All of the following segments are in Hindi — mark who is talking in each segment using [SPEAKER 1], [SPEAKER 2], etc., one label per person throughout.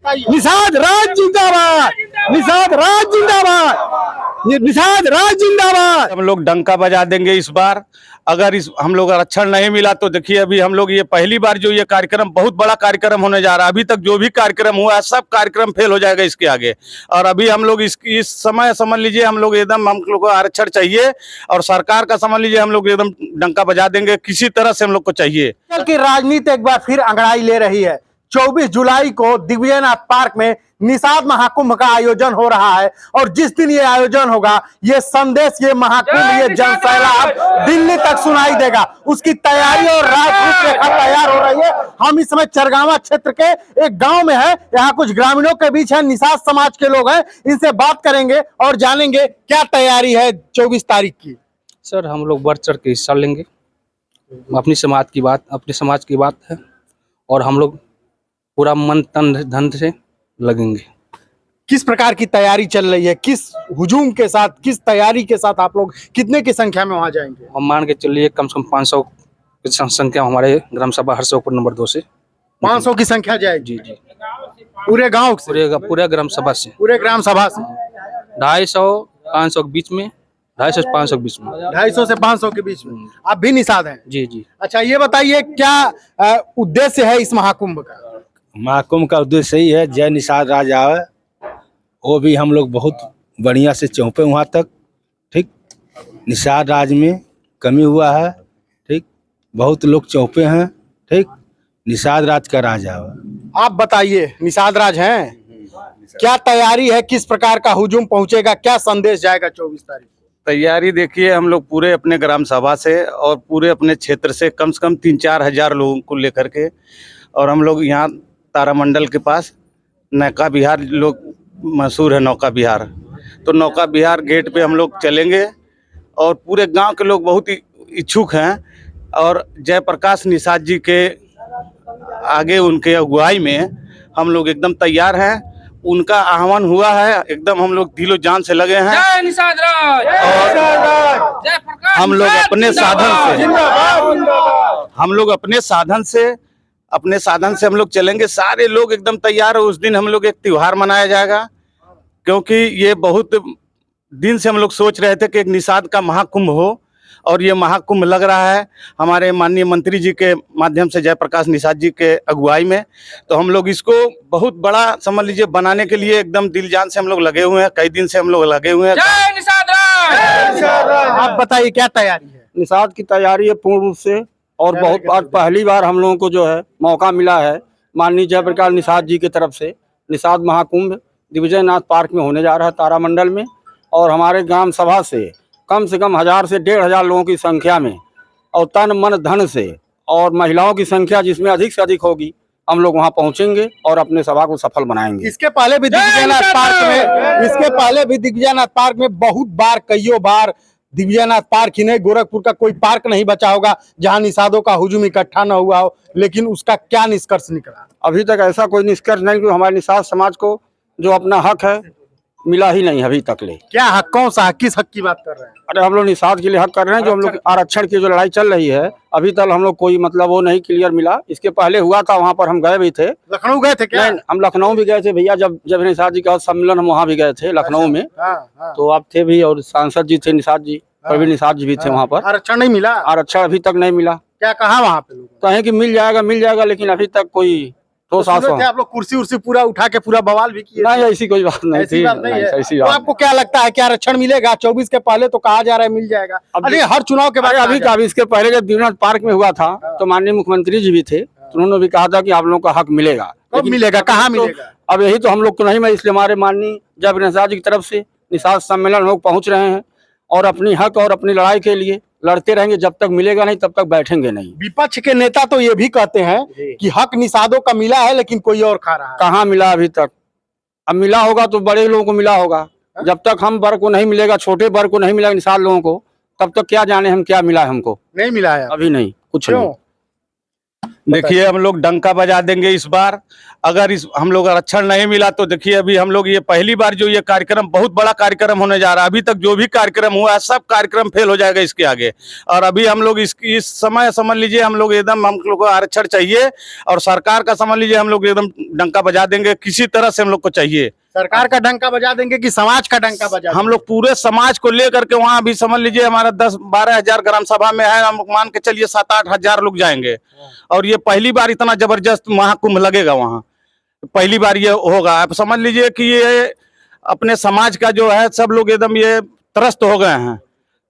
[SPEAKER 1] निषाद राज जिंदाबाद, निषाद राज जिंदाबाद, निषाद राज जिंदाबाद। हम लोग डंका बजा देंगे इस बार। अगर इस हम लोग आरक्षण नहीं मिला तो देखिए, अभी हम लोग ये पहली बार जो ये कार्यक्रम, बहुत बड़ा कार्यक्रम होने जा रहा है। अभी तक जो भी कार्यक्रम हुआ है सब कार्यक्रम फेल हो जाएगा इसके आगे। और अभी हम लोग इस समय समझ लीजिए, हम लोग एकदम, हम लोग को आरक्षण चाहिए और सरकार का समझ लीजिए, हम लोग एकदम डंका बजा देंगे, किसी तरह से हम लोग को चाहिए।
[SPEAKER 2] कल की राजनीति एक बार फिर अंगड़ाई ले रही है। 24 जुलाई को दिग्विजयनाथ पार्क में निषाद महाकुंभ का आयोजन हो रहा है और जिस दिन ये आयोजन होगा, ये संदेश, ये महाकुंभ, ये जनसैलाब दिल्ली तक सुनाई देगा। उसकी तैयारी और रूपरेखा तैयार हो रही है। हम इस समय चरगावा क्षेत्र के एक गांव में है। यहाँ कुछ ग्रामीणों के बीच है, निषाद समाज के लोग हैं। इनसे बात करेंगे और जानेंगे क्या तैयारी है 24 तारीख की।
[SPEAKER 3] सर, हम लोग बढ़ चढ़ के हिस्सा लेंगे। अपनी समाज की बात, अपने समाज की बात है और हम लोग पूरा मन तन धन से लगेंगे।
[SPEAKER 2] किस प्रकार की तैयारी चल रही है, किस हुजूम के साथ, किस तैयारी के साथ आप लोग कितने की संख्या में वहां जाएंगे?
[SPEAKER 3] हम मान के चलिए कम से कम 500 की संख्या हमारे ग्राम सभा हरसोपुर नंबर 2 से
[SPEAKER 2] 500 की संख्या जाएगी।
[SPEAKER 3] जी।
[SPEAKER 2] पूरे गांव से,
[SPEAKER 3] पूरे ग्राम सभा से,
[SPEAKER 2] पूरे ग्राम सभा से
[SPEAKER 3] 250 500 के बीच में, 250 से 500 के बीच में,
[SPEAKER 2] 250 से 500 के बीच में आप भी निषाद हैं?
[SPEAKER 3] जी।
[SPEAKER 2] अच्छा, ये बताइए क्या उद्देश्य है इस महाकुंभ का?
[SPEAKER 4] महाकुंभ का उद्देश्य यही है, जय निषाद राज आवे। वो भी हम लोग बहुत बढ़िया से चौंपे वहाँ तक। ठीक, निषाद राज में कमी हुआ है। ठीक, बहुत लोग चौंपे हैं। ठीक, निषाद राज का राज आवे।
[SPEAKER 2] आप बताइए, निषाद राज हैं, क्या तैयारी है, किस प्रकार का हुजूम पहुंचेगा, क्या संदेश जाएगा 24 तारीख को?
[SPEAKER 1] तैयारी देखिए, हम लोग पूरे अपने ग्राम सभा से और पूरे अपने क्षेत्र से कम 3-4 हजार लोगों को लेकर के, और हम लोग यहाँ तारामंडल के पास नौका विहार, लोग मशहूर है नौका विहार, तो नौका विहार गेट पे हम लोग चलेंगे और पूरे गांव के लोग बहुत ही इच्छुक हैं। और जयप्रकाश निषाद जी के आगे, उनके अगुवाई में हम लोग एकदम तैयार हैं। उनका आह्वान हुआ है, एकदम हम लोग दिलो जान से लगे हैं।
[SPEAKER 3] जय निषाद राज,
[SPEAKER 1] और हम लोग अपने साधन से हम लोग चलेंगे। सारे लोग एकदम तैयार है। उस दिन हम लोग एक त्योहार मनाया जाएगा, क्योंकि ये बहुत दिन से हम लोग सोच रहे थे कि एक निषाद का महाकुंभ हो, और ये महाकुंभ लग रहा है हमारे माननीय मंत्री जी के माध्यम से, जयप्रकाश निषाद जी के अगुवाई में। तो हम लोग इसको बहुत बड़ा समझ लीजिए बनाने के लिए एकदम दिल जान से हम लोग लगे हुए हैं। कई दिन से हम लोग लगे हुए हैं।
[SPEAKER 3] जय निषाद राज।
[SPEAKER 2] आप बताइए क्या तैयारी है?
[SPEAKER 5] निषाद की तैयारी है पूर्ण रूप से, और बहुत बार, पहली बार हम लोगों को जो है मौका मिला है माननीय जयप्रकाश निषाद जी की तरफ से। निषाद महाकुंभ दिग्विजयनाथ पार्क में होने जा रहा है तारामंडल में, और हमारे ग्राम सभा से कम 1000 से 1500 लोगों की संख्या में, और तन मन धन से, और महिलाओं की संख्या जिसमें अधिक से अधिक होगी, हम लोग वहां पहुंचेंगे और अपने सभा को सफल बनाएंगे।
[SPEAKER 2] इसके पहले भी दिग्विजयनाथ पार्क में बहुत बार, कईयों बार, दिग्विजयनाथ पार्क ही नहीं, गोरखपुर का कोई पार्क नहीं बचा होगा जहां निषादों का हुजूम इकट्ठा न हुआ हो। लेकिन उसका क्या निष्कर्ष निकला?
[SPEAKER 5] अभी तक ऐसा कोई निष्कर्ष नहीं, क्योंकि हमारे निषाद समाज को जो अपना हक है मिला ही नहीं अभी तक ले।
[SPEAKER 2] क्या हक, कौन सा हक, किस हक की बात कर रहे हैं?
[SPEAKER 5] अरे हम लोग निषाद के लिए हक कर रहे हैं। जो हम लोग आरक्षण की जो लड़ाई चल रही है, अभी तक हम लोग कोई मतलब वो नहीं क्लियर मिला। इसके पहले हुआ था, वहाँ पर हम गए भी थे।
[SPEAKER 2] लखनऊ गए थे क्या?
[SPEAKER 5] हम लखनऊ भी गए थे भैया, जब निषाद जी का सम्मेलन, हम वहाँ भी गए थे लखनऊ में। तो आप थे भी, और सांसद जी थे निषाद जी, प्रवीण निषाद जी भी थे वहाँ पर।
[SPEAKER 2] आरक्षण नहीं मिला?
[SPEAKER 5] आरक्षण अभी तक नहीं मिला।
[SPEAKER 2] क्या कहा वहाँ पे लोग?
[SPEAKER 5] कहें कि मिल जाएगा, लेकिन अभी तक कोई ठोस आश्वासन।
[SPEAKER 2] आप लोग कुर्सी उर्सी पूरा उठा के पूरा बवाल भी किए?
[SPEAKER 5] नहीं, ऐसी कोई बात नहीं थी।
[SPEAKER 2] तो आपको क्या लगता है, क्या आरक्षण मिलेगा? 24 के पहले तो कहा जा रहा है मिल जाएगा। अरे हर चुनाव के बाद
[SPEAKER 5] अभी इसके पहले जब दिग्विजयनाथ पार्क में हुआ था, तो माननीय मुख्यमंत्री जी भी थे, तो उन्होंने भी कहा था कि आप लोगों का हक मिलेगा।
[SPEAKER 2] कब मिलेगा, कहाँ मिलेगा?
[SPEAKER 5] अब यही तो हम लोग को नहीं मिला, इसलिए हमारे माननीय जयप्रकाश निषाद जी की तरफ से निषाद सम्मेलन लोग पहुंच रहे हैं, और अपनी हक और अपनी लड़ाई के लिए लड़ते रहेंगे। जब तक मिलेगा नहीं, तब तक बैठेंगे नहीं।
[SPEAKER 2] विपक्ष के नेता तो ये भी कहते हैं कि हक निषादों का मिला है, लेकिन कोई और खा रहा है।
[SPEAKER 5] कहाँ मिला अभी तक? अब मिला होगा तो बड़े लोगों को मिला होगा। जब तक हम वर्ग को नहीं मिलेगा, छोटे वर्ग को नहीं मिलेगा, निषाद लोगों को, तब तक क्या जाने हम क्या मिला है हमको।
[SPEAKER 2] नहीं मिला है
[SPEAKER 5] अभी नहीं, कुछ नहीं।
[SPEAKER 1] देखिए हम लोग डंका बजा देंगे इस बार। अगर इस हम लोग आरक्षण नहीं मिला तो देखिए अभी हम लोग ये पहली बार जो ये कार्यक्रम बहुत बड़ा कार्यक्रम होने जा रहा है। अभी तक जो भी कार्यक्रम हुआ है सब कार्यक्रम फेल हो जाएगा इसके आगे। और अभी हम लोग इस समय समझ लीजिए हम लोग एकदम हम लोग को आरक्षण चाहिए और सरकार का समझ लीजिए हम लोग एकदम डंका बजा देंगे। किसी तरह से हम लोग को चाहिए।
[SPEAKER 2] सरकार का डंका बजा देंगे कि समाज का डंका बजा
[SPEAKER 1] हम लोग पूरे समाज को लेकर के वहाँ अभी समझ लीजिए हमारा 10-12 हजार ग्राम सभा में है। हम मान के चलिए 7-8 हजार लोग जाएंगे और ये पहली बार इतना जबरदस्त महाकुंभ लगेगा वहाँ। पहली बार ये होगा। आप समझ लीजिए कि ये अपने समाज का जो है सब लोग एकदम ये त्रस्त हो गए हैं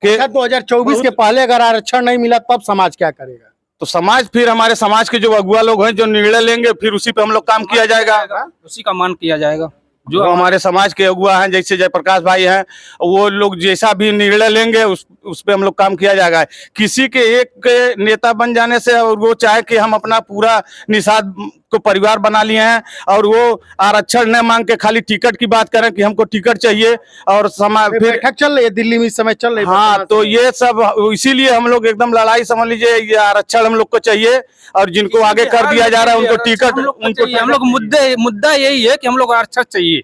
[SPEAKER 1] कि
[SPEAKER 2] 2024 के पहले अगर आरक्षण नहीं मिला तब समाज क्या करेगा?
[SPEAKER 1] तो समाज फिर हमारे समाज के जो अगुआ लोग हैं जो निर्णय लेंगे फिर उसी पे हम लोग काम किया जाएगा।
[SPEAKER 3] उसी का मान किया जाएगा।
[SPEAKER 1] जो हमारे समाज के अगुआ हैं जैसे जयप्रकाश भाई हैं वो लोग जैसा भी निर्णय लेंगे उस पे हम लोग काम किया जाएगा। किसी के एक के नेता बन जाने से और वो चाहे कि हम अपना पूरा निषाद को परिवार बना लिए हैं और वो आरक्षण न मांग के खाली टिकट की बात करें कि हमको टिकट चाहिए और समाज फिर
[SPEAKER 2] बैठक चल रही है दिल्ली में इस समय चल रही है।
[SPEAKER 1] हाँ तो ये सब इसीलिए हम लोग एकदम लड़ाई समझ लीजिए। ये आरक्षण हम लोग को चाहिए और जिनको आगे कर दिया जा रहा है उनको टिकट
[SPEAKER 3] हम लोग मुद्दा यही है कि हम लोग आरक्षण चाहिए,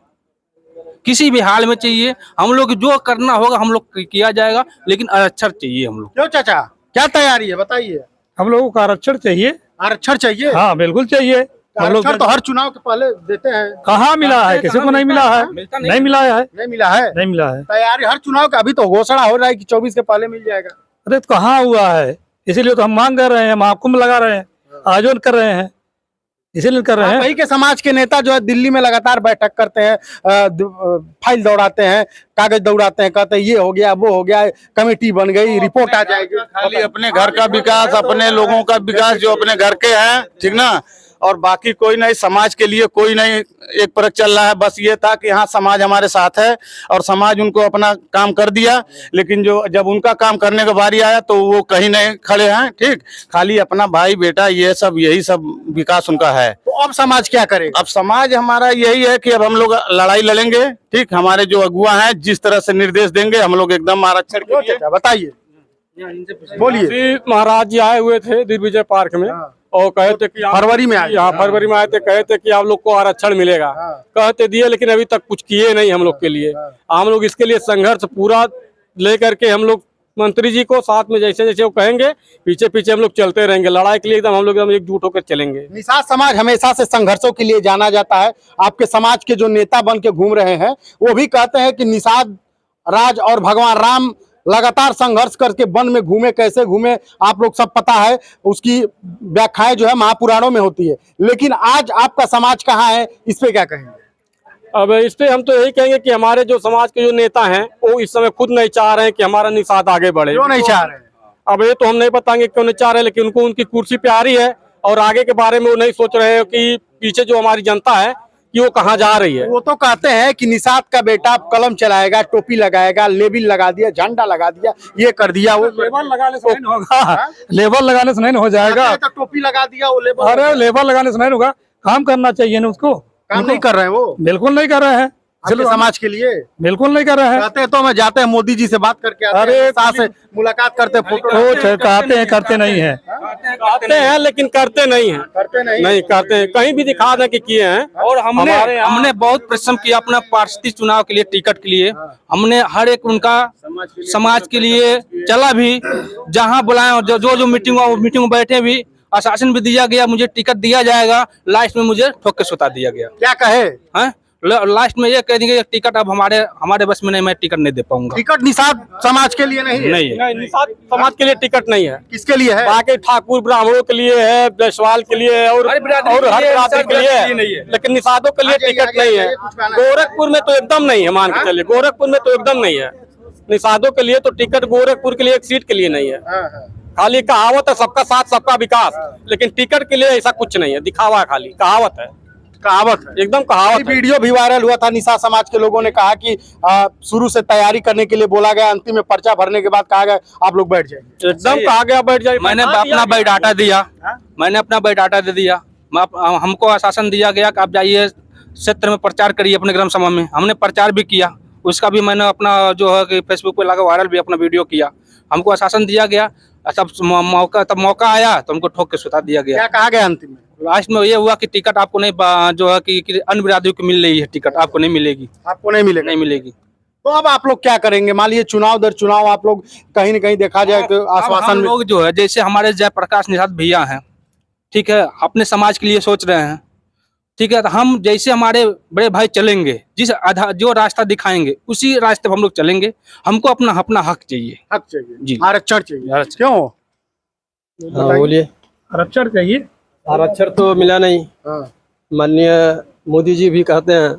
[SPEAKER 3] किसी भी हाल में चाहिए। हम लोग जो करना होगा हम लोग किया जाएगा, लेकिन आरक्षण चाहिए हम लोग।
[SPEAKER 2] क्यों चाचा, क्या तैयारी है बताइए?
[SPEAKER 6] हम लोगों को आरक्षण चाहिए।
[SPEAKER 2] आरक्षण चाहिए?
[SPEAKER 6] हाँ बिल्कुल चाहिए। हम लोग
[SPEAKER 2] आरक्षण तो हर चुनाव के पहले देते हैं।
[SPEAKER 6] कहाँ मिला है? किसी को नहीं मिला है। नहीं मिला है।
[SPEAKER 2] नहीं मिला है।
[SPEAKER 6] नहीं मिला है।
[SPEAKER 2] तैयारी हर चुनाव का, अभी तो घोषणा हो रहा है कि 24 के पहले मिल जाएगा।
[SPEAKER 6] अरे तो कहाँ हुआ है? इसीलिए तो हम मांग कर रहे हैं, महाकुंभ लगा रहे हैं, आयोजन कर रहे हैं, इसीलिए कर रहे हैं।
[SPEAKER 2] वही के समाज के नेता जो है दिल्ली में लगातार बैठक करते हैं, फाइल दौड़ाते हैं, कागज दौड़ाते हैं, कहते हैं ये हो गया वो हो गया, कमेटी बन गई, रिपोर्ट आ जाएगी।
[SPEAKER 1] खाली अपने घर का विकास, अपने लोगों का विकास जो अपने घर के हैं, ठीक ना, और बाकी कोई नहीं। समाज के लिए कोई नहीं एक परख चल रहा है। बस ये था कि हाँ समाज हमारे साथ है और समाज उनको अपना काम कर दिया, लेकिन जो जब उनका काम करने का बारी आया तो वो कहीं नहीं खड़े हैं। ठीक, खाली अपना भाई बेटा ये सब यही सब विकास उनका है।
[SPEAKER 2] तो अब समाज क्या करेगा?
[SPEAKER 1] अब समाज हमारा यही है कि अब हम लोग लड़ाई लड़ेंगे। ठीक, हमारे जो अगुआ हैं जिस तरह से निर्देश देंगे हम लोग एकदम आरक्षण के लिए।
[SPEAKER 2] बताइए, बोलिए।
[SPEAKER 5] महाराज जी आए हुए थे दिग्विजय पार्क में और कहे थे कि
[SPEAKER 2] फरवरी में आए।
[SPEAKER 5] यहाँ फरवरी में आए थे, कहे थे कि आप लोग को आरक्षण मिलेगा। कहते दिए, लेकिन अभी तक कुछ किए नहीं हम लोग के लिए। हम लोग इसके लिए संघर्ष पूरा लेकर के हम लोग मंत्री जी को साथ में जैसे जैसे वो कहेंगे पीछे पीछे हम लोग चलते रहेंगे। लड़ाई के लिए एकदम हम लोग एकदम एकजुट होकर चलेंगे।
[SPEAKER 2] निषाद समाज हमेशा से संघर्षों के लिए जाना जाता है। आपके समाज के जो नेता बन के घूम रहे हैं वो भी कहते हैं कि निषाद राज और भगवान राम लगातार संघर्ष करके वन में घूमे, कैसे घूमे आप लोग सब पता है। उसकी व्याख्याएं जो है महापुराणों में होती है। लेकिन आज आपका समाज कहाँ है, इस पे क्या कहेंगे?
[SPEAKER 5] अब इस पे हम तो यही कहेंगे कि हमारे जो समाज के जो नेता हैं वो इस समय खुद नहीं चाह रहे हैं कि हमारा निषाद आगे बढ़े।
[SPEAKER 2] क्यों नहीं चाह रहे?
[SPEAKER 5] अब ये तो हम नहीं बताएंगे क्यों नहीं चाह रहे, लेकिन उनको उनकी कुर्सी पे आ रही है और आगे के बारे में वो नहीं सोच रहे हैं कि पीछे जो हमारी जनता है कि वो कहाँ जा रही है।
[SPEAKER 2] वो तो कहते हैं कि निषाद का बेटा कलम चलाएगा, टोपी लगाएगा, लेबिल लगा दिया, झंडा लगा दिया, ये कर दिया, वो
[SPEAKER 6] लेबर लगाने से नहीं होगा। लेबर लगाने से नहीं हो जाएगा।
[SPEAKER 2] तो टोपी लगा दिया, वो लेबर।
[SPEAKER 6] अरे लेबर लगाने से नहीं होगा, काम करना चाहिए ना उसको।
[SPEAKER 2] काम नहीं कर रहे हैं वो,
[SPEAKER 6] बिल्कुल नहीं कर रहे हैं।
[SPEAKER 2] चलो समाज के लिए
[SPEAKER 6] बिल्कुल नहीं कर रहे हैं।
[SPEAKER 2] कहते हैं तो मैं जाते हैं मोदी जी से बात करके आते हैं,
[SPEAKER 6] अरे
[SPEAKER 2] साथ से मुलाकात करते हैं, फोटो
[SPEAKER 6] वो कहते हैं करते नहीं है।
[SPEAKER 5] कहते हैं लेकिन करते नहीं है।
[SPEAKER 2] करते
[SPEAKER 5] नहीं करते हैं, कहीं भी दिखा दें कि किए हैं।
[SPEAKER 3] और हमने बहुत परिश्रम किया अपना पार्षद चुनाव के लिए, टिकट के लिए। हमने हर एक उनका समाज के लिए चला भी, जहाँ बुलाए और जो मीटिंग हुआ वो मीटिंग में बैठे भी, आश्वासन भी दिया गया मुझे टिकट दिया जाएगा। लास्ट में मुझे ठोक के सुता दिया गया।
[SPEAKER 2] क्या कहे?
[SPEAKER 3] हैं? लास्ट में ये कह देंगे टिकट अब हमारे बस में नहीं, मैं टिकट नहीं दे पाऊंगा।
[SPEAKER 2] टिकट निषाद समाज के लिए नहीं है?
[SPEAKER 3] नहीं है।
[SPEAKER 5] नहीं, निषाद समाज के लिए टिकट नहीं है।
[SPEAKER 2] किसके लिए है?
[SPEAKER 5] बाकी ठाकुर ब्राह्मणों के लिए है, जायसवाल के लिए है और हर बिरादरी के लिए है, लेकिन निषादों के लिए टिकट नहीं है। गोरखपुर में तो एकदम नहीं है, मान के चलिए गोरखपुर में तो एकदम नहीं है। निषादों के लिए तो टिकट गोरखपुर के लिए एक सीट के लिए नहीं है। खाली कहावत है सबका साथ सबका विकास, लेकिन टिकट के लिए ऐसा कुछ नहीं है, दिखावा है, खाली कहावत है।
[SPEAKER 2] कहावत है,
[SPEAKER 5] एकदम कहावत है।
[SPEAKER 2] वीडियो भी वायरल हुआ था। निषाद समाज के लोगों ने कहा कि शुरू से तैयारी करने के लिए बोला गया, अंतिम में पर्चा भरने के बाद कहा गया आप लोग बैठ जाएंगे।
[SPEAKER 5] एकदम कहा गया बैठ जाए।
[SPEAKER 3] मैंने अपना बायोडाटा दिया, मैंने अपना बायोडाटा दे दिया। हमको आश्वासन दिया गया कि आप जाइए क्षेत्र में प्रचार करिए अपने ग्राम सभा में। हमने प्रचार भी किया, उसका भी मैंने अपना जो है कि फेसबुक पे लगा वायरल भी अपना वीडियो किया। हमको आश्वासन दिया गया, तब मौका आया तो उनको ठोक के सुता दिया गया।
[SPEAKER 2] क्या कहा गया अंतिम में?
[SPEAKER 3] लास्ट में ये हुआ कि टिकट आपको नहीं जो है कि अन्य बिरादरी को मिल रही है, टिकट आपको नहीं मिलेगी,
[SPEAKER 2] आपको नहीं मिलेगा।
[SPEAKER 3] नहीं मिलेगी।
[SPEAKER 2] तो अब आप लोग क्या करेंगे? मान लीजिए चुनाव दर चुनाव आप लोग कहीं न कहीं देखा जाए तो
[SPEAKER 3] अब
[SPEAKER 2] आश्वासन
[SPEAKER 3] हम
[SPEAKER 2] में
[SPEAKER 3] लोग जो है जैसे हमारे जयप्रकाश निषाद भैया हैं, ठीक है, अपने समाज के लिए सोच रहे हैं, ठीक है, तो हम जैसे हमारे बड़े भाई चलेंगे, जो रास्ता दिखाएंगे उसी रास्ते पर हम लोग चलेंगे। हमको अपना अपना हक चाहिए।
[SPEAKER 2] हक चाहिए
[SPEAKER 3] जी।
[SPEAKER 2] आरक्षण चाहिए। क्यों?
[SPEAKER 5] बोलिए।
[SPEAKER 6] आरक्षण चाहिए।
[SPEAKER 5] आरक्षण तो मिला नहीं।
[SPEAKER 2] हाँ।
[SPEAKER 5] माननीय मोदी जी भी कहते हैं,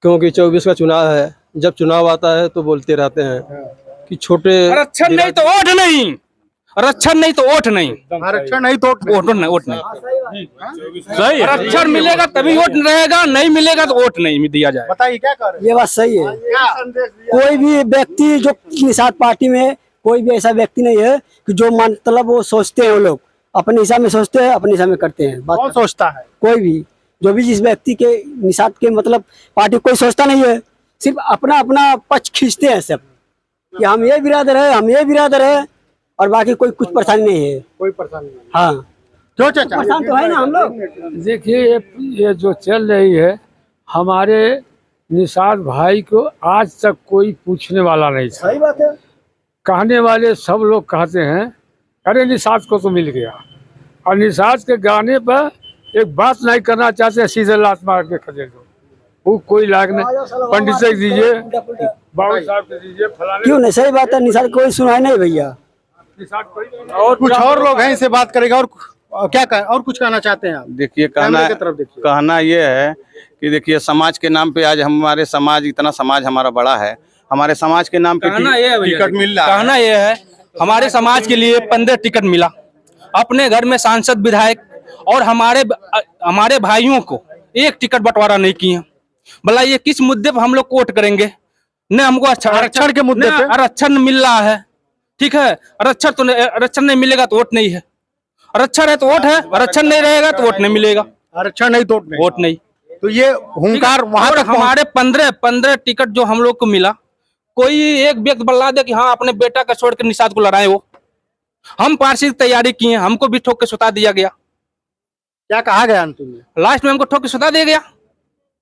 [SPEAKER 5] क्योंकि 24 का चुनाव है, जब चुनाव आता है तो बोलते रहते हैं कि छोटे
[SPEAKER 3] आरक्षण नहीं तो वोट नहीं, आरक्षण नहीं तो वोट नहीं,
[SPEAKER 2] आरक्षण नहीं तो
[SPEAKER 3] वोट नहीं। सही, आरक्षण मिलेगा तभी वोट रहेगा, नहीं मिलेगा तो वोट नहीं दिया जाए।
[SPEAKER 2] बताइए क्या कर रहे हैं?
[SPEAKER 7] ये बात सही है।
[SPEAKER 2] क्या संदेश दिया?
[SPEAKER 7] कोई भी व्यक्ति जो निषाद पार्टी में कोई भी ऐसा व्यक्ति नहीं है कि जो मतलब वो सोचते हैं, वो लोग अपने हिसाब में सोचते हैं, अपने हिसाब में करते हैं। बात
[SPEAKER 2] कौन सोचता है?
[SPEAKER 7] कोई भी जो भी जिस व्यक्ति के निषाद के मतलब पार्टी कोई सोचता नहीं है, सिर्फ अपना अपना पक्ष खींचते हैं सब कि हम ये बिरादर है, हम ये बिरादर है, और बाकी कोई कुछ परेशानी नहीं है।
[SPEAKER 2] कोई परेशानी नहीं।
[SPEAKER 7] हाँ,
[SPEAKER 2] क्यों चाचा?
[SPEAKER 7] परेशान तो है ना हम लोग।
[SPEAKER 6] देखिए ये जो चल रही है, हमारे निषाद भाई को आज तक कोई पूछने वाला नहीं था।
[SPEAKER 7] सही बात है।
[SPEAKER 6] कहने वाले सब लोग कहते हैं अरे निषाद को तो मिल गया, और निषाद के गाने पर एक बात नहीं करना चाहते, सीधे लात मार के खड़े दो, वो कोई लायक नहीं। पंडित से दीजिए, बाबू साहब से दीजिए, फलाने
[SPEAKER 7] क्यों नहीं? सही बात है। निषाद कोई सुनाई नहीं भैया।
[SPEAKER 6] निषाद कोई
[SPEAKER 2] और कुछ और लोग हैं, इसे बात करेगा। और क्या और कुछ कहना चाहते हैं आप?
[SPEAKER 1] देखिए
[SPEAKER 2] कैमरे की तरफ देखिए।
[SPEAKER 1] कहना ये है कि देखिए समाज के नाम पे आज हमारे समाज, इतना समाज हमारा बड़ा है, हमारे समाज के नाम पे
[SPEAKER 3] कहना ये है भैया,
[SPEAKER 1] टिकट मिल रहा है।
[SPEAKER 3] कहना ये है हमारे समाज के लिए 15 टिकट मिला, अपने घर में सांसद विधायक और हमारे भाइयों को एक टिकट बंटवारा नहीं किया। भला ये किस मुद्दे पर हम लोग वोट करेंगे? न हमको
[SPEAKER 2] आरक्षण के मुद्दे पे?
[SPEAKER 3] आरक्षण मिल रहा है, ठीक है, आरक्षण नहीं मिलेगा तो वोट नहीं है, आरक्षण है तो वोट है, आरक्षण नहीं रहेगा तो वोट नहीं मिलेगा,
[SPEAKER 2] आरक्षण नहीं तो
[SPEAKER 3] वोट नहीं।
[SPEAKER 2] तो ये हुंकार वहां तक
[SPEAKER 3] हमारे 15 टिकट जो हम लोग को मिला, कोई एक व्यक्ति बल्ला दे कि हाँ अपने बेटा का छोड़ के निषाद को लड़ाए, वो हम पार्टी की तैयारी किए, हमको भी ठोक के सुता दिया गया।
[SPEAKER 2] क्या कहा गया अंतिम में?
[SPEAKER 3] लास्ट में हमको ठोक के सुता दिया गया,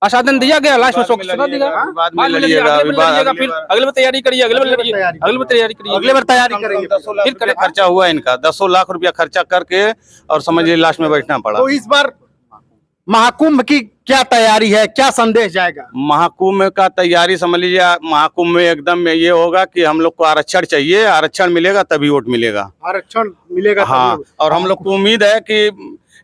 [SPEAKER 3] आसादन दिया गया, लास्ट में ठोक के सुता दिया गया।
[SPEAKER 1] बाद में
[SPEAKER 3] बाद में
[SPEAKER 1] लड़िएगा,
[SPEAKER 3] अगले बार लड़िएगा, फिर अगले बार तैयारी करिए, अगले बार लड़िए, अगले बार तैयारी करिए,
[SPEAKER 2] अगले बार तैयारी करेंगे।
[SPEAKER 1] 10 लाख रुपया खर्चा हुआ इनका, 10 लाख रुपया खर्चा करके, और समझिए लास्ट में बैठना पड़ा।
[SPEAKER 2] तो इस बार महाकुंभ की क्या तैयारी है? क्या संदेश जाएगा?
[SPEAKER 1] महाकुंभ का तैयारी समझ लीजिए, महाकुंभ में एकदम में ये होगा कि हम लोग को आरक्षण चाहिए, आरक्षण मिलेगा तभी वोट मिलेगा।
[SPEAKER 2] आरक्षण मिलेगा तभी
[SPEAKER 1] हाँ,
[SPEAKER 2] वोट।
[SPEAKER 1] और हम लोग को उम्मीद है कि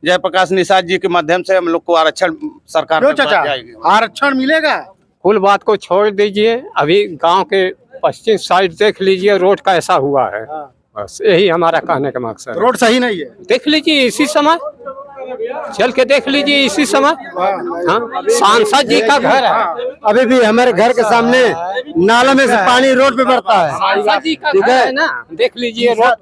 [SPEAKER 1] जयप्रकाश निषाद जी के माध्यम से हम लोग को आरक्षण सरकार
[SPEAKER 2] क्यों
[SPEAKER 1] के पास
[SPEAKER 2] चाचा?
[SPEAKER 1] जाएगी।
[SPEAKER 2] आरक्षण मिलेगा?
[SPEAKER 5] कुल बात को छोड़ दीजिए, अभी गांव के पश्चिम साइड देख लीजिए, रोड का ऐसा हुआ है। बस यही हमारा कहने का मकसद है।
[SPEAKER 2] रोड सही नहीं है।
[SPEAKER 5] देख लीजिए इसी समय, चल के देख लीजिए इसी समय। हाँ, सांसद जी का घर है,
[SPEAKER 7] अभी भी हमारे घर के सामने नाला में से पानी रोड पे बढ़ता है।
[SPEAKER 5] सांसद जी का घर है ना, देख लीजिए रोड।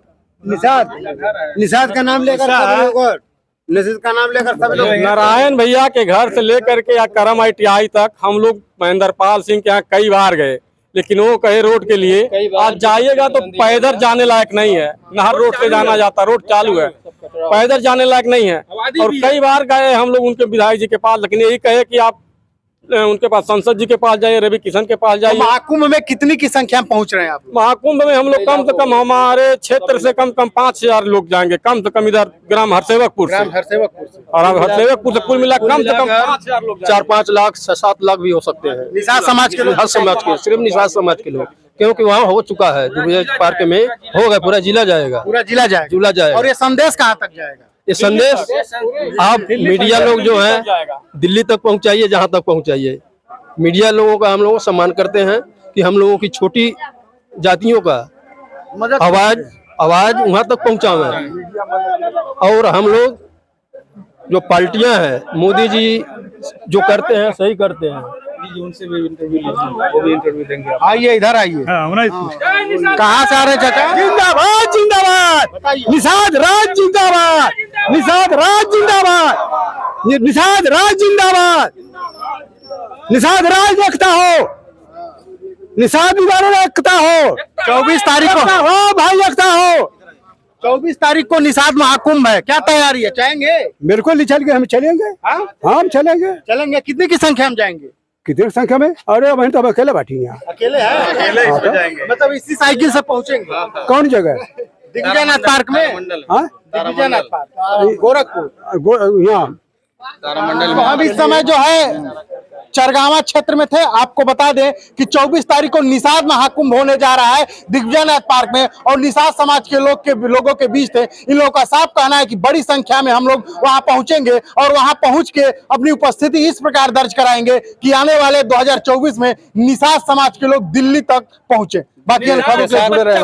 [SPEAKER 7] निषाद का नाम लेकर सब लोग, और निषाद का नाम लेकर सब लोग
[SPEAKER 8] नारायण भैया के घर से लेकर के या करम ITI तक हम लोग महेंद्रपाल सिंह के यहाँ कई बार गए, लेकिन वो कहे रोड के लिए आज जाइएगा तो पैदल जाने लायक नहीं है। नहर रोड से जाना जाता, रोड चालू है, पैदल जाने लायक नहीं है। और कई बार गए हम लोग उनके विधायक जी के पास, लेकिन यही कहे कि आप उनके पास संसद जी के पास जाइए, रवि किशन के पास जाइए।
[SPEAKER 2] महाकुंभ में कितनी की संख्या में पहुंच रहे हैं आप लोग?
[SPEAKER 8] महाकुंभ में हम लोग कम से कम, हमारे क्षेत्र से कम 5000 लोग जाएंगे, कम से कम इधर ग्राम हरसेवकपुर से,
[SPEAKER 2] हरसेवकपुर से।
[SPEAKER 8] और अब हरसेवकपुर से कुल मिला कम से कम 5000 लोग,
[SPEAKER 5] 4-5 लाख 6-7 लाख भी हो सकते हैं।
[SPEAKER 2] निषाद समाज के लोग?
[SPEAKER 5] हर समाज के, सिर्फ निषाद समाज के लोग, क्योंकि वहाँ हो चुका है, दिग्विजय पार्क में हो गया, पूरा जिला जाएगा,
[SPEAKER 2] पूरा जिला जाएगा। और ये संदेश कहाँ तक जाएगा?
[SPEAKER 5] ये संदेश आप मीडिया लोग जो है दिल्ली तक पहुँचाइए, जहाँ तक पहुँचाइए। मीडिया लोगों का हम लोग सम्मान करते हैं कि हम लोगों की छोटी जातियों का आवाज वहाँ तक पहुँचावे। और हम लोग जो पार्टियां हैं, मोदी जी जो करते हैं सही करते हैं।
[SPEAKER 3] उनसे भी इंटरव्यू देंगे।
[SPEAKER 2] आइए इधर आइए। कहाँ से आ रहे हैं चाचा?
[SPEAKER 7] जिंदाबाद जिंदाबाद, निषाद राज जिंदाबाद, निषाद राज जिंदाबाद, निषाद राज जिंदाबाद, निषाद राज रखता हो, निषाद रखता हो,
[SPEAKER 2] 24 तारीख को
[SPEAKER 7] हो भाई रखता हो,
[SPEAKER 2] 24 तारीख को निषाद महाकुंभ है, क्या तैयारी है, जाएंगे?
[SPEAKER 9] बिल्कुल नहीं चल गए, हम चलेंगे।
[SPEAKER 2] हाँ?
[SPEAKER 9] हाँ हम चलेंगे।
[SPEAKER 2] चलेंगे। कितनी की संख्या में जाएंगे?
[SPEAKER 9] कितनी संख्या में? अरे वहीं तो अब अकेले बैठी हैं।
[SPEAKER 2] अकेले हैं? अकेले इसमें जाएंगे। मतलब इसी साइकिल से पहुंचेंगे?
[SPEAKER 9] कौन जगह?
[SPEAKER 2] दिग्विजयनाथ पार्क में।
[SPEAKER 9] हाँ
[SPEAKER 2] दिग्विजयनाथ पार्क, गोरखपुर।
[SPEAKER 9] यहाँ
[SPEAKER 2] तो हम इस समय जो है चरगावा क्षेत्र में थे। आपको बता दें कि 24 तारीख को निषाद महाकुंभ होने जा रहा है दिग्विजयनाथ पार्क में, और निषाद समाज के लोगों के बीच थे। इन लोगों का साफ कहना है कि बड़ी संख्या में हम लोग वहां पहुंचेंगे और वहां पहुंच के अपनी उपस्थिति इस प्रकार दर्ज कराएंगे कि आने वाले 2024 में निषाद समाज के लोग दिल्ली तक पहुंचे। बाकी खबरों से जुड़े रहें।